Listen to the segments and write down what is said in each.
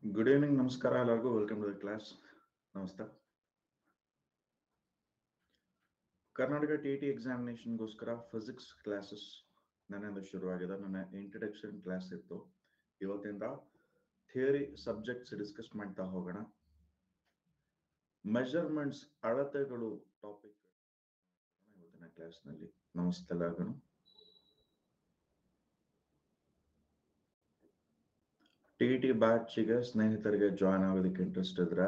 Good evening, Namaskara, ಎಲ್ಲರಿಗೂ welcome to the class. ನಮಸ್ತೆ. Karnataka T ಎಕ್ಸಾಮಿನೇಷನ್ಗೋಸ್ಕರ physics classes ನನ್ನಿಂದ ಶುರುವಾಗಿದೆ. ನನ್ನ ಇಂಟ್ರಡಕ್ಷನ್ ಕ್ಲಾಸ್ ಇತ್ತು. ಇವತ್ತಿಂದ ಥಿಯರಿ ಸಬ್ಜೆಕ್ಟ್ಸ್ ಡಿಸ್ಕಸ್ ಮಾಡ್ತಾ ಹೋಗೋಣ. ಮೆಜರ್ಮೆಂಟ್ಸ್ ಅಳತೆಗಳು ಟಾಪಿಕ್ ಇವತ್ತಿನ ಕ್ಲಾಸ್ನಲ್ಲಿ. ನಮಸ್ತೆ ಎಲ್ಲರಿಗೂ. ಟಿ ಬ್ಯಾಚ್ಗೆ ಸ್ನೇಹಿತರಿಗೆ ಜಾಯ್ನ್ ಆಗೋದಕ್ಕೆ ಇಂಟ್ರೆಸ್ಟ್ ಇದ್ರೆ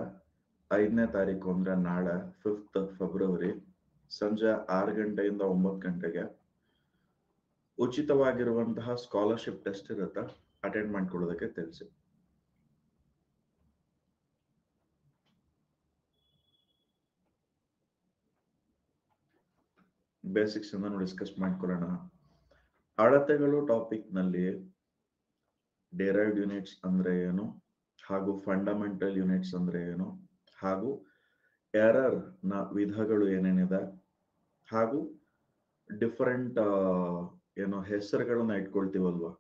5ನೇ ತಾರೀಕು ಅಂದ್ರೆ ನಾಳೆ 5th ಫೆಬ್ರವರಿ ಸಂಜೆ 6 ಗಂಟೆಯಿಂದ 9 ಗಂಟೆಗೆ ಉಚಿತವಾಗಿರುವಂತಹ ಸ್ಕಾಲರ್ಶಿಪ್ ಟೆಸ್ಟ್ ಇರುತ್ತೆ. ಅಟೆಂಡ್ ಮಾಡ್ಕೊಳ್ಳೋದಕ್ಕೆ ತಿಳಿಸಿ. ಬೇಸಿಕ್ಸ್ ಇಂದ ಡಿಸ್ಕಸ್ ಮಾಡ್ಕೊಳ್ಳೋಣ. ಅಳತೆಗಳು ಟಾಪಿಕ್ ನಲ್ಲಿ ಡಿರೈವ್ಡ್ ಯೂನಿಟ್ಸ್ ಅಂದ್ರೆ ಏನು, ಹಾಗೂ ಫಂಡಮೆಂಟಲ್ ಯೂನಿಟ್ಸ್ ಅಂದ್ರೆ ಏನು, ಹಾಗೂ ಎರರ್ ನ ವಿಧಗಳು ಏನೇನಿದೆ, ಹಾಗೂ ಡಿಫರೆಂಟ್ ಹೆಸರುಗಳನ್ನ ಇಟ್ಕೊಳ್ತೀವಲ್ವಾ.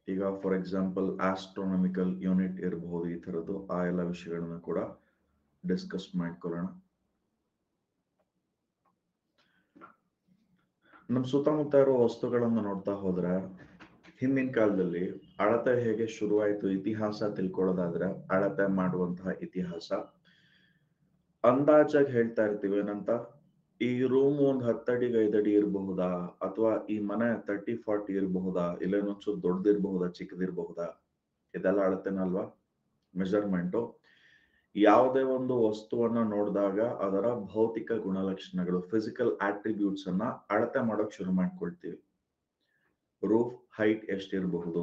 ಈಗ ಫಾರ್ ಎಕ್ಸಾಂಪಲ್ ಆಸ್ಟ್ರೋನಾಮಿಕಲ್ ಯೂನಿಟ್ ಇರಬಹುದು, ಈ ತರದ್ದು ಆ ಎಲ್ಲ ವಿಷಯಗಳನ್ನ ಕೂಡ ಡಿಸ್ಕಸ್ ಮಾಡ್ಕೊಳ್ಳೋಣ. ನಮ್ಮ ಸುತ್ತಮುತ್ತ ಇರುವ ವಸ್ತುಗಳನ್ನು ನೋಡ್ತಾ ಹೋದ್ರೆ ಹಿಂದಿನ ಕಾಲದಲ್ಲಿ ಅಳತೆ ಹೇಗೆ ಶುರುವಾಯಿತು, ಇತಿಹಾಸ ತಿಳ್ಕೊಳ್ಳೋದಾದ್ರೆ ಅಳತೆ ಮಾಡುವಂತಹ ಇತಿಹಾಸ ಅಂದಾಜಾಗಿ ಹೇಳ್ತಾ ಇರ್ತೀವಿ. ಏನಂತ, ಈ ರೂಮ್ ಒಂದ್ 10 ಅಡಿಗೆ 5 ಅಡಿ ಇರಬಹುದಾ, ಅಥವಾ ಈ ಮನೆ 30-40 ಇರಬಹುದಾ, ಇಲ್ಲ ಇನ್ನೊಂಚೂರು ದೊಡ್ಡದಿರಬಹುದಾ, ಚಿಕ್ಕದಿರಬಹುದಾ, ಇದೆಲ್ಲ ಅಳತೆನಲ್ವಾ, ಮೆಜರ್ಮೆಂಟು. ಯಾವುದೇ ಒಂದು ವಸ್ತುವನ್ನ ನೋಡಿದಾಗ ಅದರ ಭೌತಿಕ ಗುಣಲಕ್ಷಣಗಳು, ಫಿಸಿಕಲ್ ಆಟ್ರಿಬ್ಯೂಟ್ಸ್ ಅನ್ನ ಅಳತೆ ಮಾಡೋಕ್ ಶುರು ಮಾಡ್ಕೊಳ್ತೀವಿ. ರೂಫ್ ಹೈಟ್ ಎಷ್ಟಿರಬಹುದು,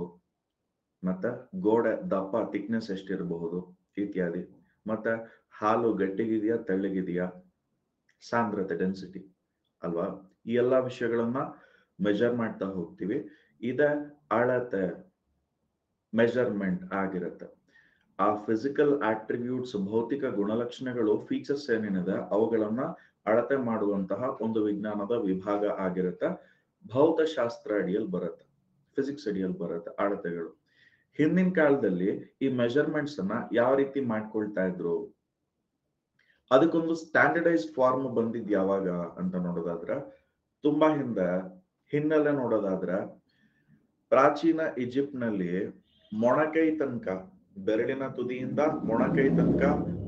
ಮತ್ತೆ ಗೋಡೆ ದಪ್ಪ ಥಿಕ್ನೆಸ್ ಎಷ್ಟಿರಬಹುದು ಇತ್ಯಾದಿ. ಮತ್ತೆ ಹಾಲು ಗಟ್ಟಿಗಿದೆಯಾ ತೆಳ್ಳಗಿದೆಯಾ, ಸಾಂದ್ರತೆ ಡೆನ್ಸಿಟಿ ಅಲ್ವಾ, ಈ ಎಲ್ಲಾ ವಿಷಯಗಳನ್ನ ಮೆಜರ್ ಮಾಡ್ತಾ ಹೋಗ್ತೀವಿ. ಇದೇ ಅಳತೆ ಮೆಜರ್ಮೆಂಟ್ ಆಗಿರುತ್ತೆ. ಆ ಫಿಸಿಕಲ್ ಆಟ್ರಿಬ್ಯೂಟ್ಸ್, ಭೌತಿಕ ಗುಣಲಕ್ಷಣಗಳು, ಫೀಚರ್ಸ್ ಏನೇನಿದೆ ಅವುಗಳನ್ನ ಅಳತೆ ಮಾಡುವಂತಹ ಒಂದು ವಿಜ್ಞಾನದ ವಿಭಾಗ ಆಗಿರುತ್ತೆ. ಭೌತಶಾಸ್ತ್ರ ಅಡಿಯಲ್ಲಿ ಬರುತ್ತೆ, ಫಿಸಿಕ್ಸ್ ಅಡಿಯಲ್ಲಿ ಬರುತ್ತೆ ಅಳತೆಗಳು. ಹಿಂದಿನ ಕಾಲದಲ್ಲಿ ಈ ಮೆಜರ್ಮೆಂಟ್ಸ್ ಅನ್ನ ಯಾವ ರೀತಿ ಮಾಡ್ಕೊಳ್ತಾ ಇದ್ರು, ಅದಕ್ಕೊಂದು ಸ್ಟ್ಯಾಂಡರ್ಡೈಸ್ಡ್ ಫಾರ್ಮ್ ಬಂದಿದ್ ಯಾವಾಗ ಅಂತ ನೋಡೋದಾದ್ರೆ, ತುಂಬಾ ಹಿನ್ನೆಲೆ ನೋಡೋದಾದ್ರೆ, ಪ್ರಾಚೀನ ಈಜಿಪ್ಟ್ ನಲ್ಲಿ ಮೊಣಕೈ ತನಕ, ಬೆರಳಿನ ತುದಿಯಿಂದ ಮೊಣಕೈ ತನಕ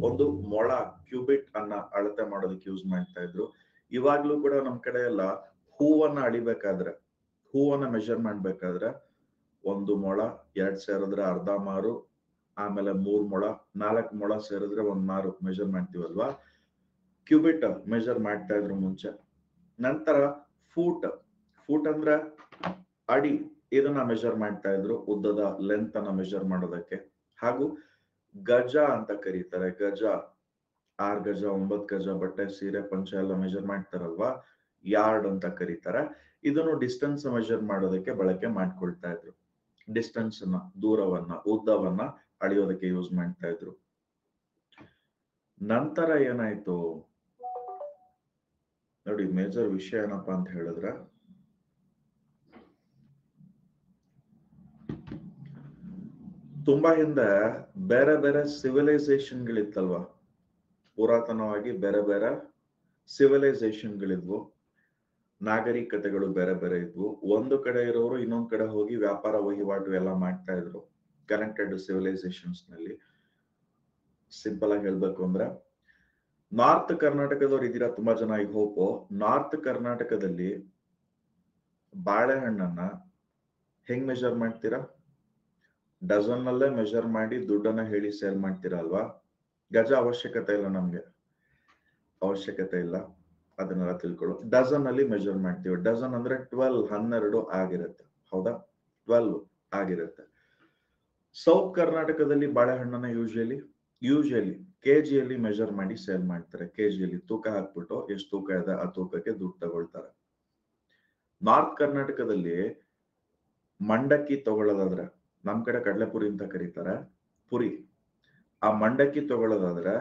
ಒಂದು ಮೊಳ, ಕ್ಯೂಬಿಟ್ ಅನ್ನ ಅಳತೆ ಮಾಡೋದಕ್ಕೆ ಯೂಸ್ ಮಾಡ್ತಾ ಇದ್ರು. ಇವಾಗ್ಲೂ ಕೂಡ ನಮ್ ಕಡೆ ಎಲ್ಲ ಹೂವನ್ನ ಅಳಿಬೇಕಾದ್ರೆ, ಹೂವನ್ನ ಮೆಜರ್ ಮಾಡ್ಬೇಕಾದ್ರೆ 1 ಮೊಳ, 2 ಸೇರಿದ್ರೆ ಅರ್ಧ ಮಾರು, ಆಮೇಲೆ 3 ಮೊಳ, 4 ಮೊಳ ಸೇರಿದ್ರೆ 1 ಮಾರು ಮೆಜರ್ ಮಾಡ್ತೀವಲ್ವಾ. ಕ್ಯೂಬಿಟ್ ಮೆಜರ್ ಮಾಡ್ತಾ ಇದ್ರು ಮುಂಚೆ. ನಂತರ ಫೂಟ್ ಅಂದ್ರೆ ಅಡಿ, ಇದನ್ನ ಮೆಜರ್ ಮಾಡ್ತಾ ಇದ್ರು, ಉದ್ದದ ಲೆಂತ್ ಅನ್ನ ಮೆಜರ್ ಮಾಡೋದಕ್ಕೆ. ಹಾಗೂ ಗಜ ಅಂತ ಕರೀತಾರೆ. ಗಜ 6 ಗಜ, 9 ಗಜ ಬಟ್ಟೆ, ಸೀರೆ, ಪಂಚ ಎಲ್ಲ ಮೆಜರ್ ಮಾಡ್ತಾರಲ್ವಾ, ಯಾರ್ಡ್ ಅಂತ ಕರೀತಾರೆ. ಇದನ್ನು ಡಿಸ್ಟೆನ್ಸ್ ಮೆಜರ್ ಮಾಡೋದಕ್ಕೆ ಬಳಕೆ ಮಾಡ್ಕೊಳ್ತಾ ಇದ್ರು. ಡಿಸ್ಟೆನ್ಸ್ ಅನ್ನ, ದೂರವನ್ನ, ಉದ್ದವನ್ನ ಅಳಿಯೋದಕ್ಕೆ ಯೂಸ್ ಮಾಡ್ತಾ ಇದ್ರು. ನಂತರ ಏನಾಯ್ತು ನೋಡಿ, ಮೇಜರ್ ವಿಷಯ ಏನಪ್ಪಾ ಅಂತ ಹೇಳಿದ್ರೆ, ತುಂಬಾ ಹಿಂದೆ ಬೇರೆ ಬೇರೆ ಸಿವಿಲೈಸೇಷನ್ಗಳಿತ್ತಲ್ವಾ, ಪುರಾತನವಾಗಿ ಬೇರೆ ಬೇರೆ ಸಿವಿಲೈಸೇಷನ್ಗಳಿದ್ವು, ನಾಗರಿಕತೆಗಳು ಬೇರೆ ಬೇರೆ ಇದ್ವು. ಒಂದು ಕಡೆ ಇರೋರು ಇನ್ನೊಂದ್ ಕಡೆ ಹೋಗಿ ವ್ಯಾಪಾರ ವಹಿವಾಟು ಎಲ್ಲ ಮಾಡ್ತಾ ಇದ್ರು ಕನೆಕ್ಟೆಡ್ ಸಿವಿಲೈಸೇಷನ್ಸ್ ನಲ್ಲಿ. ಸಿಂಪಲ್ ಆಗಿ ಹೇಳ್ಬೇಕು ಅಂದ್ರೆ, ನಾರ್ತ್ ಕರ್ನಾಟಕದವ್ರು ಇದೀರಾ ತುಂಬಾ ಜನ, ಐ ಹೋಪ್. ನಾರ್ತ್ ಕರ್ನಾಟಕದಲ್ಲಿ ಬಾಳೆಹಣ್ಣನ್ನ ಹೆಂಗ್ ಮೆಜರ್ ಮಾಡ್ತೀರಾ? ಡಜನ್ ನಲ್ಲೇ ಮೆಜರ್ ಮಾಡಿ ದುಡ್ಡನ್ನ ಹೇಳಿ ಸೇಲ್ ಮಾಡ್ತೀರಾ ಅಲ್ವಾ. ಗಜ ಅವಶ್ಯಕತೆ ಇಲ್ಲ, ನಮ್ಗೆ ಅವಶ್ಯಕತೆ ಇಲ್ಲ, ಅದನ್ನೆಲ್ಲ ತಿಳ್ಕೊಳ್ಳು. ಡಜನ್ ಅಲ್ಲಿ ಮೆಜರ್ ಮಾಡ್ತೀವಿ. ಡಜನ್ ಅಂದ್ರೆ 12 ಆಗಿರುತ್ತೆ, ಹೌದಾ, 12 ಆಗಿರುತ್ತೆ. ಸೌತ್ ಕರ್ನಾಟಕದಲ್ಲಿ ಬಾಳೆಹಣ್ಣನ್ನ ಯೂಶಲಿ ಕೆಜಿಯಲ್ಲಿ ಮೆಜರ್ ಮಾಡಿ ಸೇಲ್ ಮಾಡ್ತಾರೆ. ಕೆಜಿಯಲ್ಲಿ ತೂಕ ಹಾಕ್ಬಿಟ್ಟು ಎಷ್ಟು ತೂಕ ಇದೆ ಆ ತೂಕಕ್ಕೆ ದುಡ್ಡು ತಗೊಳ್ತಾರೆ. ನಾರ್ತ್ ಕರ್ನಾಟಕದಲ್ಲಿ ಮಂಡಕ್ಕಿ ತಗೊಳ್ಳೋದಾದ್ರೆ, ನಮ್ ಕಡೆ ಕಡಲೆಪುರಿ ಅಂತ ಕರೀತಾರೆ, ಪುರಿ. ಆ ಮಂಡಕ್ಕಿ ತಗೊಳ್ಳೋದಾದ್ರೆ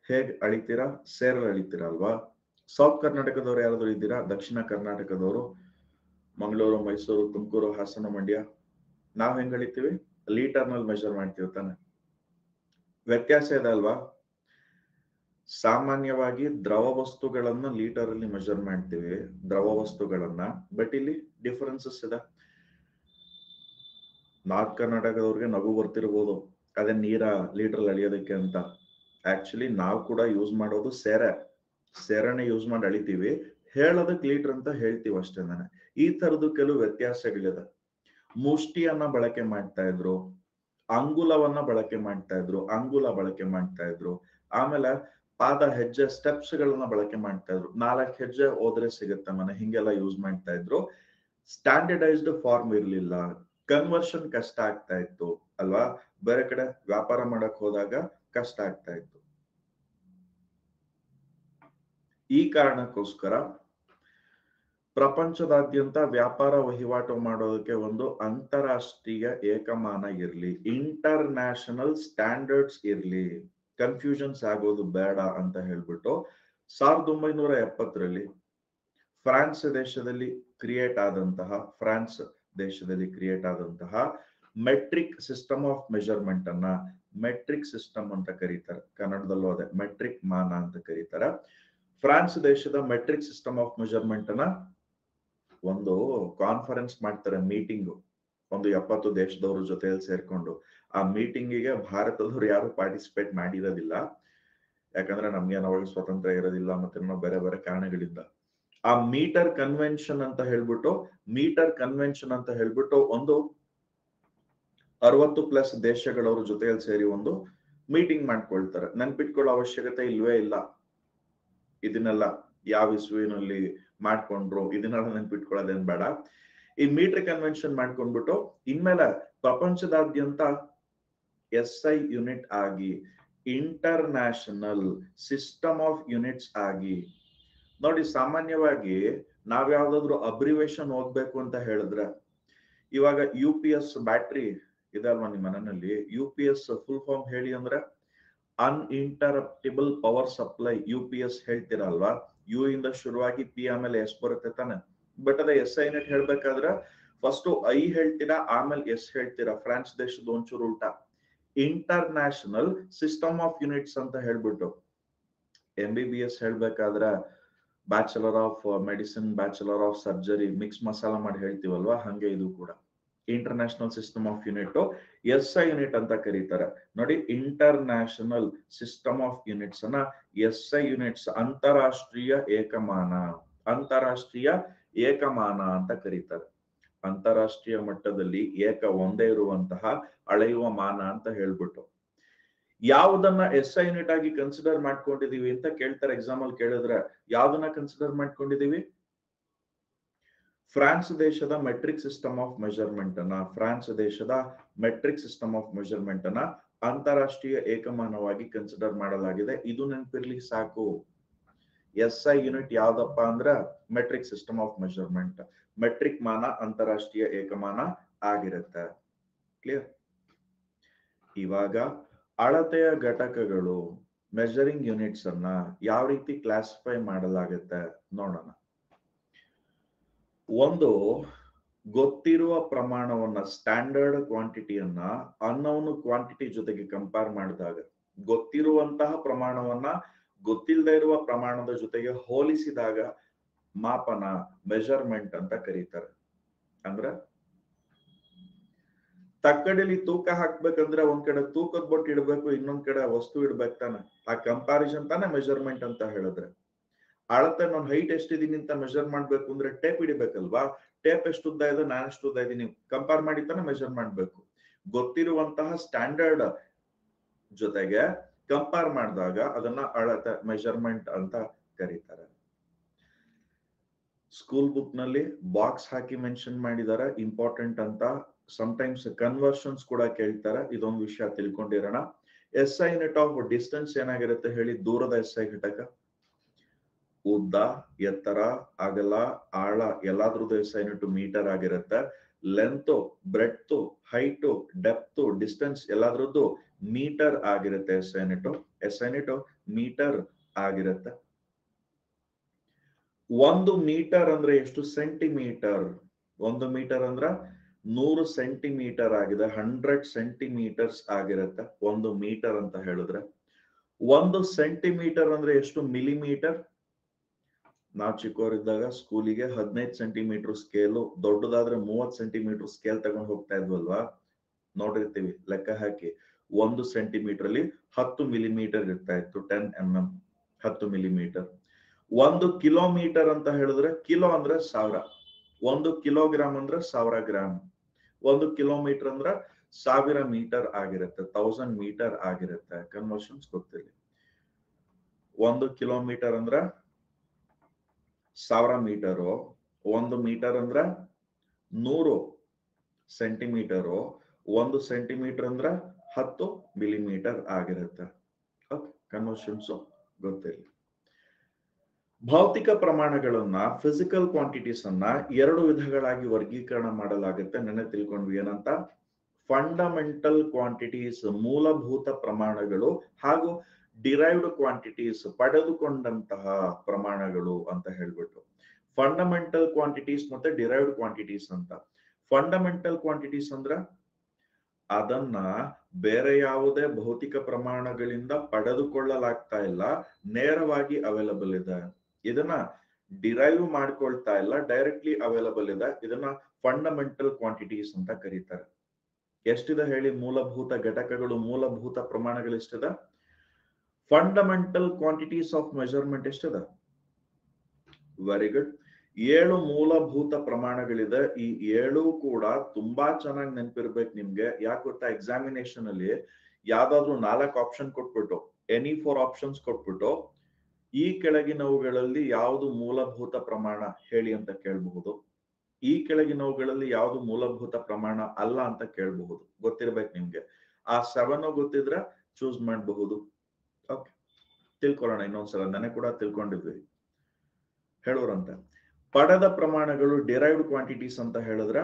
ಹೇಗ್ ಅಳಿತೀರಾ? ಸೇರಲ್ಲಿ ಅಳಿತೀರಾ ಅಲ್ವಾ. ಸೌತ್ ಕರ್ನಾಟಕದವ್ರು ಯಾರಾದ್ರೂ ಇದ್ದೀರಾ? ದಕ್ಷಿಣ ಕರ್ನಾಟಕದವರು ಮಂಗಳೂರು, ಮೈಸೂರು, ತುಮಕೂರು, ಹಾಸನ, ಮಂಡ್ಯ, ನಾವ್ ಹೆಂಗ್ ಅಳಿತೀವಿ? ಲೀಟರ್ ನಲ್ಲಿ ಮೆಜರ್ ಮಾಡ್ತೀವಿ ತಾನೆ. ವ್ಯತ್ಯಾಸ ಇದೆ ಅಲ್ವಾ? ಸಾಮಾನ್ಯವಾಗಿ ದ್ರವ ವಸ್ತುಗಳನ್ನ ಲೀಟರ್ ಅಲ್ಲಿ ಮೆಜರ್ ಮಾಡ್ತೀವಿ, ದ್ರವ ವಸ್ತುಗಳನ್ನ. ಬಟ್ ಇಲ್ಲಿ ಡಿಫರೆನ್ಸಸ್ ಇದೆ. ನಾರ್ತ್ ಕರ್ನಾಟಕದವ್ರಿಗೆ ನಗು ಬರ್ತಿರ್ಬೋದು, ಅದೇ ನೀರ ಲೀಟರ್ ಅಳಿಯೋದಕ್ಕೆ ಅಂತ. ಆಕ್ಚುಲಿ ನಾವು ಕೂಡ ಯೂಸ್ ಮಾಡೋದು ಸೇರನೆ ಯೂಸ್ ಮಾಡಿ ಅಳಿತೀವಿ, ಹೇಳೋದಕ್ಕೆ ಲೀಟರ್ ಅಂತ ಹೇಳ್ತೀವಿ ಅಷ್ಟೇ. ಈ ತರದ್ದು ಕೆಲವು ವ್ಯತ್ಯಾಸಗಳಿದೆ. ಮುಷ್ಟಿಯನ್ನ ಬಳಕೆ ಮಾಡ್ತಾ ಇದ್ರು, ಅಂಗುಲವನ್ನ ಬಳಕೆ ಮಾಡ್ತಾ ಇದ್ರು, ಅಂಗುಲ ಬಳಕೆ ಮಾಡ್ತಾ ಇದ್ರು. ಆಮೇಲೆ ಪಾದ ಹೆಜ್ಜೆ ಸ್ಟೆಪ್ಸ್ ಗಳನ್ನ ಬಳಕೆ ಮಾಡ್ತಾ ಇದ್ರು. 4 ಹೆಜ್ಜೆ ಹೋದ್ರೆ ಸಿಗುತ್ತೆ ಮನೆ, ಹಿಂಗೆಲ್ಲ ಯೂಸ್ ಮಾಡ್ತಾ ಇದ್ರು. ಸ್ಟ್ಯಾಂಡರ್ಡೈಸ್ಡ್ ಫಾರ್ಮ್ ಇರ್ಲಿಲ್ಲ, ಕನ್ವರ್ಷನ್ ಕಷ್ಟ ಆಗ್ತಾ ಇತ್ತು ಅಲ್ವಾ? ಬೇರೆ ಕಡೆ ವ್ಯಾಪಾರ ಮಾಡಕ್ ಹೋದಾಗ ಕಷ್ಟ ಆಗ್ತಾ ಇತ್ತು. ಈ ಕಾರಣಕ್ಕೋಸ್ಕರ ಪ್ರಪಂಚದಾದ್ಯಂತ ವ್ಯಾಪಾರ ವಹಿವಾಟು ಮಾಡೋದಕ್ಕೆ ಒಂದು ಅಂತಾರಾಷ್ಟ್ರೀಯ ಏಕಮಾನ ಇರ್ಲಿ, ಇಂಟರ್ನ್ಯಾಷನಲ್ ಸ್ಟ್ಯಾಂಡರ್ಡ್ಸ್ ಇರ್ಲಿ, ಕನ್ಫ್ಯೂಷನ್ಸ್ ಆಗೋದು ಬೇಡ ಅಂತ ಹೇಳ್ಬಿಟ್ಟು 1970ರಲ್ಲಿ ಫ್ರಾನ್ಸ್ ದೇಶದಲ್ಲಿ ಕ್ರಿಯೇಟ್ ಆದಂತಹ ಮೆಟ್ರಿಕ್ ಸಿಸ್ಟಮ್ ಆಫ್ ಮೆಜರ್ಮೆಂಟ್ ಅನ್ನ ಮೆಟ್ರಿಕ್ ಸಿಸ್ಟಮ್ ಅಂತ ಕರೀತಾರೆ. ಕನ್ನಡದಲ್ಲೂ ಅದೇ ಮೆಟ್ರಿಕ್ ಮಾನ ಅಂತ ಕರೀತಾರೆ. ಫ್ರಾನ್ಸ್ ದೇಶದ ಮೆಟ್ರಿಕ್ ಸಿಸ್ಟಮ್ ಆಫ್ ಮೆಜರ್ಮೆಂಟ್ ಅನ್ನ ಒಂದು ಕಾನ್ಫರೆನ್ಸ್ ಮಾಡ್ತಾರೆ, ಮೀಟಿಂಗ್, ಒಂದು 70 ದೇಶದವ್ರ ಜೊತೆಯಲ್ಲಿ ಸೇರ್ಕೊಂಡು. ಆ ಮೀಟಿಂಗಿಗೆ ಭಾರತದವ್ರು ಯಾರು ಪಾರ್ಟಿಸಿಪೇಟ್ ಮಾಡಿರೋದಿಲ್ಲ, ಯಾಕಂದ್ರೆ ನಮ್ಗೆ ಅವಾಗ ಸ್ವತಂತ್ರ ಇರೋದಿಲ್ಲ, ಮತ್ತೆ ಬೇರೆ ಬೇರೆ ಕಾರಣಗಳಿಂದ. ಆ ಮೀಟರ್ ಕನ್ವೆನ್ಷನ್ ಅಂತ ಹೇಳ್ಬಿಟ್ಟು ಒಂದು 60+ ದೇಶಗಳವ್ರ ಜೊತೆಯಲ್ಲಿ ಸೇರಿ ಒಂದು ಮೀಟಿಂಗ್ ಮಾಡ್ಕೊಳ್ತಾರೆ. ನೆನ್ಪಿಟ್ಕೊಳ್ಳೋ ಅವಶ್ಯಕತೆ ಇಲ್ವೇ ಇಲ್ಲ. ಇದನ್ನೆಲ್ಲ ಯಾವ ಇಸ್ವಿನಲ್ಲಿ ಮಾಡ್ಕೊಂಡ್ರು ಇದನ್ನೆಲ್ಲ ನೆನ್ಪಿಟ್ಕೊಳ್ಳೋದೇನ್ ಬೇಡ. ಈ ಮೀಟರ್ ಕನ್ವೆನ್ಷನ್ ಮಾಡ್ಕೊಂಡ್ಬಿಟ್ಟು ಇನ್ಮೇಲೆ ಪ್ರಪಂಚದಾದ್ಯಂತ SI ಯೂನಿಟ್ ಆಗಿ, ಇಂಟರ್ನ್ಯಾಷನಲ್ ಸಿಸ್ಟಮ್ ಆಫ್ ಯೂನಿಟ್ಸ್ ಆಗಿ. ನೋಡಿ, ಸಾಮಾನ್ಯವಾಗಿ ನಾವ್ ಯಾವ್ದಾದ್ರು ಅಬ್ರಿವೇಶನ್ ಓದ್ಬೇಕು ಅಂತ ಹೇಳಿದ್ರೆ, ಇವಾಗ UPS ಬ್ಯಾಟ್ರಿ ಇದೆ ಅಲ್ವಾ ನಿಮ್ಮ ಮನೆಯಲ್ಲಿ, UPS ಫುಲ್ ಫಾರ್ಮ್ ಹೇಳಿ ಅಂದ್ರೆ ಅನ್ಇಂಟರಪ್ಟಿಬಲ್ ಪವರ್ ಸಪ್ಲೈ, UPS ಹೇಳ್ತೀರಲ್ವಾ? ಯು ಇಂದ ಶುರುವಾಗಿ P ಆಮೇಲೆ S ಬರುತ್ತೆ ತಾನೆ. ಬಟ್ ಅದೇ SI ಯೂನಿಟ್ ಹೇಳ್ಬೇಕಾದ್ರೆ ಫಸ್ಟ್ I ಹೇಳ್ತೀರಾ, ಆಮೇಲೆ S ಹೇಳ್ತೀರಾ. ಫ್ರಾನ್ಸ್ ದೇಶದ ಒಂಚೂರು ಉಲ್ಟಾ. ಇಂಟರ್ನ್ಯಾಷನಲ್ ಸಿಸ್ಟಮ್ ಆಫ್ ಯೂನಿಟ್ಸ್ ಅಂತ ಹೇಳ್ಬಿಟ್ಟು MBBS ಹೇಳ್ಬೇಕಾದ್ರೆ bachelor of medicine, bachelor of surgery mix masala ಮಾಡಿ ಹೇಳ್ತೀವಲ್ವಾ, ಹಂಗೆ ಇದು ಕೂಡ international system of unit SI unit ಅಂತ ಕರೀತಾರೆ. ನೋಡಿ, ಇಂಟರ್ನ್ಯಾಷನಲ್ ಸಿಸ್ಟಮ್ ಆಫ್ ಯೂನಿಟ್ಸ್ ಅನ್ನ SI ಯೂನಿಟ್ಸ್, ಅಂತಾರಾಷ್ಟ್ರೀಯ ಏಕಮಾನ ಅಂತ ಕರೀತಾರೆ. ಅಂತಾರಾಷ್ಟ್ರೀಯ ಮಟ್ಟದಲ್ಲಿ ಒಂದೇ ಇರುವಂತಹ ಅಳೆಯುವ ಮಾನ ಅಂತ ಹೇಳ್ಬಿಟ್ಟು. ಯಾವುದನ್ನ SI ಯೂನಿಟ್ ಆಗಿ ಕನ್ಸಿಡರ್ ಮಾಡ್ಕೊಂಡಿದೀವಿ ಅಂತ ಕೇಳ್ತಾರೆ ಎಕ್ಸಾಮ್ ಅಲ್ಲಿ. ಕೇಳಿದ್ರೆ ಯಾವ್ದನ್ನ ಕನ್ಸಿಡರ್ ಮಾಡ್ಕೊಂಡಿದೀವಿ? ಫ್ರಾನ್ಸ್ ದೇಶದ ಮೆಟ್ರಿಕ್ ಸಿಸ್ಟಮ್ ಆಫ್ ಮೆಜರ್ಮೆಂಟ್ ಅನ್ನ ಅಂತಾರಾಷ್ಟ್ರೀಯ ಏಕಮಾನವಾಗಿ ಕನ್ಸಿಡರ್ ಮಾಡಲಾಗಿದೆ. ಇದು ನೆನಪಿರ್ಲಿ ಸಾಕು. SI ಯೂನಿಟ್ ಯಾವ್ದಪ್ಪ ಅಂದ್ರ metric system of measurement, metric ಮಾನ ಅಂತಾರಾಷ್ಟ್ರೀಯ ಏಕಮಾನ ಆಗಿರುತ್ತೆ. ಕ್ಲಿಯರ್? ಇವಾಗ ಅಳತೆಯ ಘಟಕಗಳು, ಮೆಜರಿಂಗ್ ಯೂನಿಟ್ಸ್ ಅನ್ನ ಯಾವ ರೀತಿ ಕ್ಲಾಸಿಫೈ ಮಾಡಲಾಗುತ್ತೆ ನೋಡೋಣ. ಒಂದು ಗೊತ್ತಿರುವ ಪ್ರಮಾಣವನ್ನ, ಸ್ಟ್ಯಾಂಡರ್ಡ್ ಕ್ವಾಂಟಿಟಿಯನ್ನ ಅನ್ನೋನ್ ಕ್ವಾಂಟಿಟಿ ಜೊತೆಗೆ ಕಂಪೇರ್ ಮಾಡಿದಾಗ, ಗೊತ್ತಿರುವಂತಹ ಪ್ರಮಾಣವನ್ನ ಗೊತ್ತಿಲ್ಲದೆ ಇರುವ ಪ್ರಮಾಣದ ಜೊತೆಗೆ ಹೋಲಿಸಿದಾಗ ಮಾಪನ, ಮೆಜರ್ಮೆಂಟ್ ಅಂತ ಕರೀತಾರೆ. ಅಂದ್ರೆ ತಕ್ಕಡಿಲಿ ತೂಕ ಹಾಕ್ಬೇಕಂದ್ರೆ ಒಂದ್ ಕಡೆ ತೂಕದ ಬೊಟ್ಟು ಇಡ್ಬೇಕು, ಇನ್ನೊಂದ್ ಕಡೆ ವಸ್ತು ಇಡ್ಬೇಕು ತಾನೆ. ಆ ಕಂಪ್ಯಾರಿಸನ್ ತಾನೆ ಮೆಜರ್ಮೆಂಟ್ ಅಂತ ಹೇಳಿದ್ರೆ. ಅಳತೆ ನಾನು ಹೈಟ್ ಎಷ್ಟಿದೀನಿ ಅಂತ ಮೆಜರ್ ಮಾಡ್ಬೇಕು ಅಂದ್ರೆ ಟೇಪ್ ಹಿಡಿಬೇಕಲ್ವಾ? ಟೇಪ್ ಎಷ್ಟು ಉದ್ದ ಇದೆ, ನಾನು ಎಷ್ಟು ಉದ್ದ ಇದೀನಿ ಕಂಪೇರ್ ಮಾಡಿ ತಾನೆ ಮೆಜರ್ ಮಾಡ್ಬೇಕು. ಗೊತ್ತಿರುವಂತಹ ಸ್ಟ್ಯಾಂಡರ್ಡ್ ಜೊತೆಗೆ ಕಂಪೇರ್ ಮಾಡಿದಾಗ ಅದನ್ನ ಅಳತೆ, ಮೆಜರ್ಮೆಂಟ್ ಅಂತ ಕರೀತಾರೆ. ಸ್ಕೂಲ್ ಬುಕ್ ನಲ್ಲಿ ಬಾಕ್ಸ್ ಹಾಕಿ ಮೆನ್ಷನ್ ಮಾಡಿದಾರೆ, ಇಂಪಾರ್ಟೆಂಟ್ ಅಂತ. ಸಮಟೈಮ್ಸ್ ಕನ್ವರ್ಷನ್ಸ್ ಕೂಡ ಕೇಳ್ತಾರೆ, ಇದೊಂದು ವಿಷಯ ತಿಳ್ಕೊಂಡಿರೋಣ. SI ಯೂನಿಟ್ ಆಫ್ ಡಿಸ್ಟೆನ್ಸ್ ಏನಾಗಿರುತ್ತೆ ಹೇಳಿ? ದೂರದ SI ಘಟಕ. ಉದ್ದ, ಎತ್ತರ, ಅಗಲ, ಆಳ ಎಲ್ಲಾದ್ರದ್ದು SI ಯೂನಿಟ್ ಮೀಟರ್ ಆಗಿರುತ್ತೆ. Length, breadth, height, depth, distance ಎಲ್ಲಾದ್ರದ್ದು ಮೀಟರ್ ಆಗಿರುತ್ತೆ. SI ಯೂನಿಟ್ ಮೀಟರ್ ಆಗಿರುತ್ತೆ. 1 ಮೀಟರ್ ಅಂದ್ರೆ ಎಷ್ಟು ಸೆಂಟಿಮೀಟರ್? 1 ಮೀಟರ್ ಅಂದ್ರ 100 ಸೆಂಟಿಮೀಟರ್ ಆಗಿದೆ, 100 ಸೆಂಟಿಮೀಟರ್ಸ್ ಆಗಿರುತ್ತೆ 1 ಮೀಟರ್ ಅಂತ ಹೇಳಿದ್ರೆ. 1 ಸೆಂಟಿಮೀಟರ್ ಅಂದ್ರೆ ಎಷ್ಟು ಮಿಲಿಮೀಟರ್? ನಾವು ಚಿಕ್ಕವರಿದ್ದಾಗ ಸ್ಕೂಲಿಗೆ 15 ಸೆಂಟಿಮೀಟರ್ ಸ್ಕೇಲು, ದೊಡ್ಡದಾದ್ರೆ 30 ಸೆಂಟಿಮೀಟರ್ ಸ್ಕೇಲ್ ತಗೊಂಡು ಹೋಗ್ತಾ ಇದ್ವಲ್ವಾ, ನೋಡಿರ್ತೀವಿ. ಲೆಕ್ಕ ಹಾಕಿ, 1 ಸೆಂಟಿಮೀಟರ್ ಅಲ್ಲಿ 10 ಮಿಲಿಮೀಟರ್ ಇರ್ತಾ ಇತ್ತು, 10 mm, 10 ಮಿಲಿಮೀಟರ್. 1 ಕಿಲೋಮೀಟರ್ ಅಂತ ಹೇಳಿದ್ರೆ, ಕಿಲೋ ಅಂದ್ರೆ 1000, 1 ಕಿಲೋಗ್ರಾಮ್ ಅಂದ್ರೆ 1000 ಗ್ರಾಮ್, 1 ಕಿಲೋಮೀಟರ್ ಅಂದ್ರೆ 1000 ಮೀಟರ್ ಆಗಿರುತ್ತೆ, 1000 ಮೀಟರ್ ಆಗಿರುತ್ತೆ. ಕನ್ವರ್ಷನ್ಸ್ ಗೊತ್ತಿಲ್ಲ. 1 ಕಿಲೋಮೀಟರ್ ಅಂದ್ರೆ 1000 ಮೀಟರು, 1 ಮೀಟರ್ ಅಂದ್ರೆ 100 ಸೆಂಟಿಮೀಟರು, 1 ಸೆಂಟಿಮೀಟರ್ ಅಂದ್ರೆ 10 ಮಿಲಿಮೀಟರ್ ಆಗಿರುತ್ತೆ. ಓಕೆ, ಕನ್ವರ್ಷನ್ಸ್ ಗೊತ್ತಿಲ್ಲ. ಭೌತಿಕ ಪ್ರಮಾಣಗಳನ್ನ, ಫಿಸಿಕಲ್ ಕ್ವಾಂಟಿಟೀಸ್ ಅನ್ನ 2 ವಿಧಗಳಾಗಿ ವರ್ಗೀಕರಣ ಮಾಡಲಾಗುತ್ತೆ. ನೆನ್ನೆ ತಿಳ್ಕೊಂಡ್ವಿ ಏನಂತ? ಫಂಡಮೆಂಟಲ್ ಕ್ವಾಂಟಿಟೀಸ್, ಮೂಲಭೂತ ಪ್ರಮಾಣಗಳು, ಹಾಗೂ ಡಿರೈವ್ಡ್ ಕ್ವಾಂಟಿಟೀಸ್, ಪಡೆದುಕೊಂಡಂತಹ ಪ್ರಮಾಣಗಳು ಅಂತ ಹೇಳ್ಬಿಟ್ಟು. ಫಂಡಮೆಂಟಲ್ ಕ್ವಾಂಟಿಟೀಸ್ ಮತ್ತೆ ಡಿರೈವ್ಡ್ ಕ್ವಾಂಟಿಟೀಸ್ ಅಂತ. ಫಂಡಮೆಂಟಲ್ ಕ್ವಾಂಟಿಟೀಸ್ ಅಂದ್ರ ಅದನ್ನ ಬೇರೆ ಯಾವುದೇ ಭೌತಿಕ ಪ್ರಮಾಣಗಳಿಂದ ಪಡೆದುಕೊಳ್ಳಲಾಗ್ತಾ ಇಲ್ಲ, ನೇರವಾಗಿ ಅವೈಲಬಲ್ ಇದೆ. ಇದನ್ನ ಡಿರೈವ್ ಮಾಡ್ಕೊಳ್ತಾ ಇಲ್ಲ, ಡೈರೆಕ್ಟ್ಲಿ ಅವೈಲಬಲ್ ಇದೆ. ಇದನ್ನ ಫಂಡಮೆಂಟಲ್ ಕ್ವಾಂಟಿಟೀಸ್ ಅಂತ ಕರೀತಾರೆ. ಎಷ್ಟಿದೆ ಹೇಳಿ ಮೂಲಭೂತ ಘಟಕಗಳು, ಮೂಲಭೂತ ಪ್ರಮಾಣಗಳು ಎಷ್ಟಿದೆ? ಫಂಡಮೆಂಟಲ್ ಕ್ವಾಂಟಿಟೀಸ್ ಆಫ್ ಮೆಜರ್ಮೆಂಟ್ ಎಷ್ಟಿದೆ? Very good. 7 ಮೂಲಭೂತ ಪ್ರಮಾಣಗಳಿದೆ. ಈ 7 ಕೂಡ ತುಂಬಾ ಚೆನ್ನಾಗಿ ನೆನಪಿರ್ಬೇಕು ನಿಮ್ಗೆ. ಯಾಕೆ ಗೊತ್ತಾ? ಎಕ್ಸಾಮಿನೇಷನ್ ಅಲ್ಲಿ ಯಾವ್ದಾದ್ರು 4 ಆಪ್ಷನ್ ಕೊಟ್ಬಿಟ್ಟು, ಎನಿ 4 ಆಪ್ಷನ್ಸ್ ಕೊಟ್ಬಿಟ್ಟು, ಈ ಕೆಳಗಿನವುಗಳಲ್ಲಿ ಯಾವುದು ಮೂಲಭೂತ ಪ್ರಮಾಣ ಹೇಳಿ ಅಂತ ಕೇಳಬಹುದು, ಈ ಕೆಳಗಿನವುಗಳಲ್ಲಿ ಯಾವುದು ಮೂಲಭೂತ ಪ್ರಮಾಣ ಅಲ್ಲ ಅಂತ ಕೇಳಬಹುದು. ಗೊತ್ತಿರ್ಬೇಕು ನಿಮ್ಗೆ. ಆ 7 ಗೊತ್ತಿದ್ರೆ ಚೂಸ್ ಮಾಡಬಹುದು. ಓಕೆ, ತಿಳ್ಕೊಳ್ಳೋಣ ಇನ್ನೊಂದ್ಸಲ. ನನಗೆ ಕೂಡ ತಿಳ್ಕೊಂಡಿದ್ವಿ. ಹೇಳೋರಂತ ಪಡೆದ ಪ್ರಮಾಣಗಳು ಡಿರೈವ್ಡ್ ಕ್ವಾಂಟಿಟೀಸ್ ಅಂತ ಹೇಳಿದ್ರೆ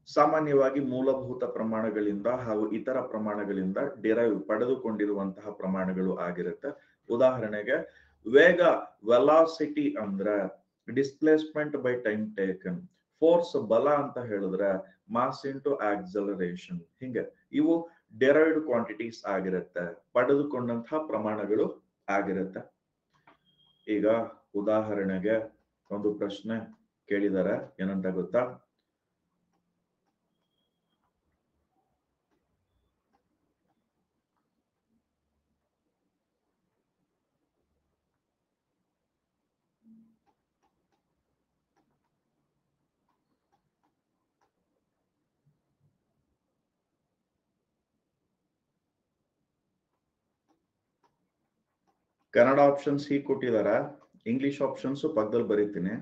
ಸಾಮಾನ್ಯವಾಗಿ ಮೂಲಭೂತ ಪ್ರಮಾಣಗಳಿಂದ ಹಾಗೂ ಇತರ ಪ್ರಮಾಣಗಳಿಂದ ಡಿರೈವ್, ಪಡೆದುಕೊಂಡಿರುವಂತಹ ಪ್ರಮಾಣಗಳು ಆಗಿರುತ್ತೆ. ಉದಾಹರಣೆಗೆ ವೇಗ, ವೆಲಾಸಿಟಿ ಅಂದ್ರೆ displacement by time taken. Force, ಬಲ ಅಂತ ಹೇಳಿದ್ರೆ ಮಾಸ್ ಇಂಟು ಆಕ್ಸಲರೇಷನ್. ಹಿಂಗೆ ಇವು ಡಿರೈವ್ಡ್ ಕ್ವಾಂಟಿಟೀಸ್ ಆಗಿರುತ್ತೆ, ಪಡೆದುಕೊಂಡಂತಹ ಪ್ರಮಾಣಗಳು ಆಗಿರುತ್ತೆ. ಈಗ ಉದಾಹರಣೆಗೆ ಒಂದು ಪ್ರಶ್ನೆ ಕೇಳಿದಾರೆ, ಏನಂತ ಗೊತ್ತಾ? ಕನ್ನಡ ಆಪ್ಷನ್ಸ್ ಹೀಗೆ ಕೊಟ್ಟಿದಾರ, ಇಂಗ್ಲಿಷ್ ಆಪ್ಷನ್ಸ್ ಪಕ್ಕದಲ್ಲಿ ಬರೀತೀನಿ.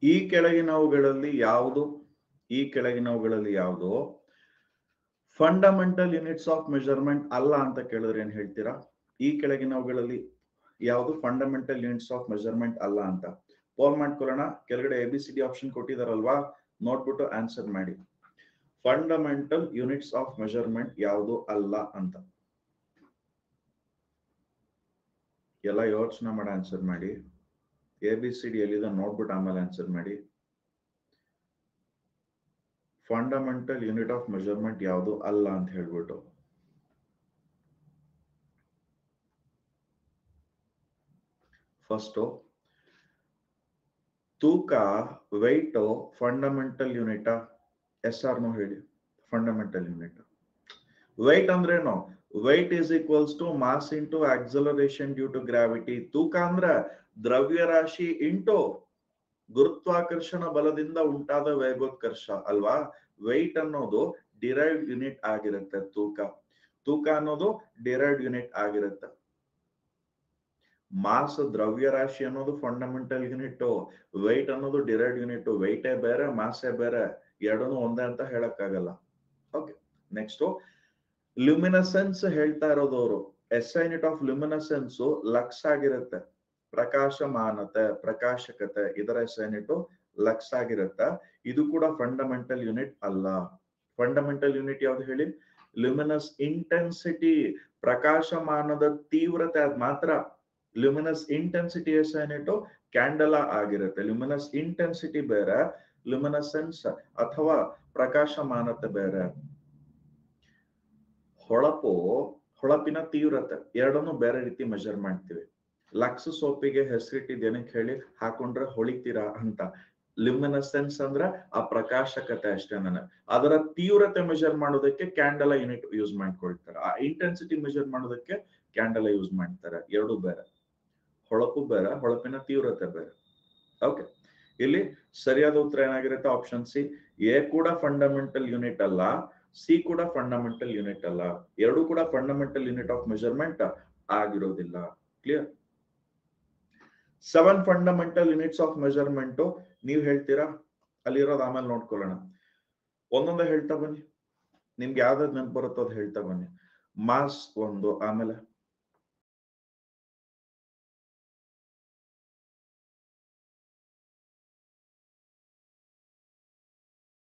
ಈ ಕೆಳಗಿನವುಗಳಲ್ಲಿ ಯಾವುದು ಫಂಡಮೆಂಟಲ್ ಯೂನಿಟ್ಸ್ ಆಫ್ ಮೆಜರ್ಮೆಂಟ್ ಅಲ್ಲ ಅಂತ ಕೇಳಿದ್ರೆ ಏನ್ ಹೇಳ್ತೀರಾ? ಈ ಕೆಳಗಿನವುಗಳಲ್ಲಿ ಯಾವುದು ಫಂಡಮೆಂಟಲ್ ಯೂನಿಟ್ಸ್ ಆಫ್ ಮೆಜರ್ಮೆಂಟ್ ಅಲ್ಲ ಅಂತ ಪೋಲ್ ಮಾಡ್ಕೊಳ್ಳೋಣ. ಕೆಳಗಡೆ ABCD ಆಪ್ಷನ್ ಕೊಟ್ಟಿದಾರಲ್ವಾ, ನೋಡ್ಬಿಟ್ಟು ಆನ್ಸರ್ ಮಾಡಿ. ಫಂಡಮೆಂಟಲ್ ಯೂನಿಟ್ಸ್ ಆಫ್ ಮೆಜರ್ಮೆಂಟ್ ಯಾವುದು ಅಲ್ಲ ಅಂತ ಎಲ್ಲ ಯೋಚನೆ ಮಾಡಿ ಆನ್ಸರ್ ಮಾಡಿ. ABCD ಎಲ್ಲಿದೆ ನೋಡ್ಬಿಟ್ಟು ಆಮೇಲೆ ಆನ್ಸರ್ ಮಾಡಿ. ಫಂಡಮೆಂಟಲ್ ಯೂನಿಟ್ ಆಫ್ ಮೆಜರ್ಮೆಂಟ್ ಯಾವುದು ಅಲ್ಲ ಅಂತ ಹೇಳ್ಬಿಟ್ಟು. ಫಸ್ಟ್ ತೂಕ, weight fundamental unit? Yes or no ಹೇಳಿ. Fundamental unit. ವೆಯ್ಟ್ ಅಂದ್ರೇನು? Weight is equals to mass into acceleration due to gravity. ತೂಕ ಅಂದ್ರೆ ದ್ರವ್ಯರಾಶಿ ಇಂಟು ಗುರುತ್ವಾಕರ್ಷಣ ಬಲದಿಂದ ಉಂಟಾದ ವೇಗೋತ್ಕರ್ಷ ಅಲ್ವಾ. ವೆಯ್ಟ್ ಅನ್ನೋದು ಡಿರೈವ್ಡ್ ಯೂನಿಟ್ ಆಗಿರುತ್ತೆ. ತೂಕ ಅನ್ನೋದು ಡಿರೈವ್ಡ್ ಯೂನಿಟ್ ಆಗಿರುತ್ತೆ. ಮಾಸ್ ದ್ರವ್ಯರಾಶಿ ಅನ್ನೋದು ಫಂಡಮೆಂಟಲ್ ಯೂನಿಟ್, ವೆಯ್ಟ್ ಅನ್ನೋದು ಡಿರೈವ್ಡ್ ಯೂನಿಟ್. ವೆಯ್ಟೇ ಬೇರೆ, ಮಾಸೇ ಬೇರೆ, ಎರಡೂ ಒಂದೇ ಅಂತ ಹೇಳಕ್ಕಾಗಲ್ಲ. ಓಕೆ, ನೆಕ್ಸ್ಟ್ ಲ್ಯೂಮಿನಸೆನ್ಸ್ ಹೇಳ್ತಾ ಇರೋದವರು. SI ಯೂನಿಟ್ ಆಫ್ ಲ್ಯೂಮಿನಸೆನ್ಸ್ ಲಕ್ಸ್ ಆಗಿರುತ್ತೆ. ಪ್ರಕಾಶಮಾನತೆ, ಪ್ರಕಾಶಕತೆ, ಇದರ SI ಯೂನಿಟ್ ಲಕ್ಸ್ ಆಗಿರುತ್ತೆ. ಇದು ಕೂಡ ಫಂಡಮೆಂಟಲ್ ಯೂನಿಟ್ ಅಲ್ಲ. ಫಂಡಮೆಂಟಲ್ ಯೂನಿಟ್ ಯಾವ್ದು ಹೇಳಿ? ಲ್ಯೂಮಿನಸ್ ಇಂಟೆನ್ಸಿಟಿ, ಪ್ರಕಾಶಮಾನದ ತೀವ್ರತೆ. ಅದ್ ಮಾತ್ರ ಲ್ಯೂಮಿನಸ್ ಇಂಟೆನ್ಸಿಟಿ SI ಯೂನಿಟ್ ಕ್ಯಾಂಡಲಾ ಆಗಿರುತ್ತೆ. ಲ್ಯೂಮಿನಸ್ ಇಂಟೆನ್ಸಿಟಿ ಬೇರೆ, ಲ್ಯೂಮಿನಸೆನ್ಸ್ ಅಥವಾ ಪ್ರಕಾಶಮಾನತೆ ಬೇರೆ. ಹೊಳಪಿನ ತೀವ್ರತೆ ಎರಡನ್ನು ಬೇರೆ ರೀತಿ ಮೆಜರ್ ಮಾಡ್ತೀವಿ. ಲಕ್ಸ್ ಸೋಪಿಗೆ ಹೆಸರಿಟ್ಟಿದ್ದೇನಕ್ಕೆ ಹೇಳಿ? ಹಾಕೊಂಡ್ರೆ ಹೊಳಿತೀರಾ ಅಂತ. ಲ್ಯೂಮಿನಸೆನ್ಸ್ ಅಂದ್ರೆ ಆ ಪ್ರಕಾಶಕತೆ ಅಷ್ಟೇ. ಅದರ ತೀವ್ರತೆ ಮೆಜರ್ ಮಾಡೋದಕ್ಕೆ ಕ್ಯಾಂಡಲಾ ಯೂನಿಟ್ ಯೂಸ್ ಮಾಡ್ಕೊಳ್ತಾರೆ. ಆ ಇಂಟೆನ್ಸಿಟಿ ಮೆಜರ್ ಮಾಡೋದಕ್ಕೆ ಕ್ಯಾಂಡಲಾ ಯೂಸ್ ಮಾಡ್ತಾರೆ. ಎರಡು ಬೇರೆ. ಹೊಳಪು ಬೇರೆ, ಹೊಳಪಿನ ತೀವ್ರತೆ ಬೇರೆ. ಓಕೆ, ಇಲ್ಲಿ ಸರಿಯಾದ ಉತ್ತರ ಏನಾಗಿರುತ್ತೆ? Option C. ಎ ಕೂಡ ಫಂಡಮೆಂಟಲ್ ಯೂನಿಟ್ ಅಲ್ಲ, ಸಿ ಕೂಡ ಫಂಡಮೆಂಟಲ್ ಯೂನಿಟ್ ಅಲ್ಲ. ಎರಡು ಕೂಡ ಫಂಡಮೆಂಟಲ್ ಯೂನಿಟ್ ಆಫ್ ಮೆಜರ್ಮೆಂಟ್ ಆಗಿರೋದಿಲ್ಲ. Clear? 7 fundamental units of measurement ನೀವು ಹೇಳ್ತೀರಾ? ಅಲ್ಲಿರೋದು ಆಮೇಲೆ ನೋಡ್ಕೊಳ್ಳೋಣ. ಒಂದೊಂದೇ ಹೇಳ್ತಾ ಬನ್ನಿ. ನಿಮ್ಗೆ ಯಾವ್ದಾದ್ರು ನೆನಪು ಬರುತ್ತೋ ಅದು ಹೇಳ್ತಾ ಬನ್ನಿ. ಮಾಸ್ ಒಂದು, ಆಮೇಲೆ